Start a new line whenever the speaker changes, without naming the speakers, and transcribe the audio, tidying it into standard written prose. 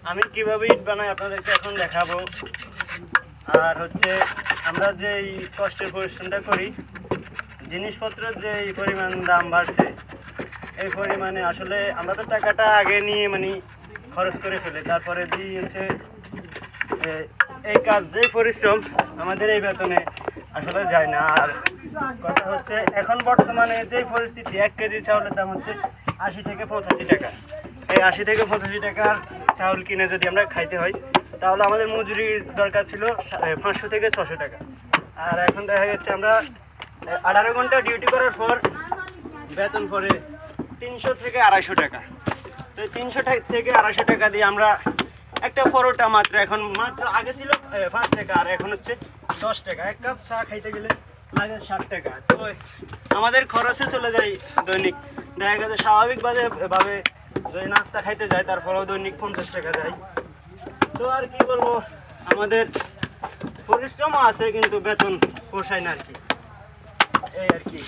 আমি কিভাবে ইট বানাই আপনাদেরকে এখন দেখাবো। আর হচ্ছে আমরা যে এই কষ্টের পরিশ্রমটা করি, জিনিসপত্রের যে এই পরিমাণ দাম বাড়ছে, এই পরিমাণে আসলে আমরা তো টাকাটা আগে নিয়ে মানে খরচ করে ফেলি, তারপরে দিয়ে হচ্ছে এই কাজ যে পরিশ্রম আমাদের এই বেতনে আসলে যায় না। আর কথা হচ্ছে এখন বর্তমানে যে পরিস্থিতি, 1 কেজি চাউলের দাম হচ্ছে 80 থেকে 85 টাকা। এই 80 থেকে 85 টাকার চাউল কিনে যদি আমরা খাইতে হয়, তাহলে আমাদের মজুরির দরকার ছিল 500 থেকে 600 টাকা। আর এখন দেখা যাচ্ছে আমরা 18 ঘন্টা ডিউটি করার পর বেতন পড়ে 300 থেকে 250 টাকা। তো 300 থেকে 250 টাকা দিয়ে আমরা একটা পরোটা এখন মাত্র আগে ছিল 5 টাকা, আর এখন হচ্ছে 10 টাকা। 1 কাপ চা খাইতে গেলে লাগে 60 টাকা। তো আমাদের খরচে চলে যায় দৈনিক, দেখা গেছে স্বাভাবিকভাবে যদি নাস্তা খাইতে যায় তারপরেও দৈনিক 50 টাকা যায়। তো আর কি বলবো, আমাদের পরিশ্রমও আছে কিন্তু বেতন পোষায় না আর কি, এই আর কি।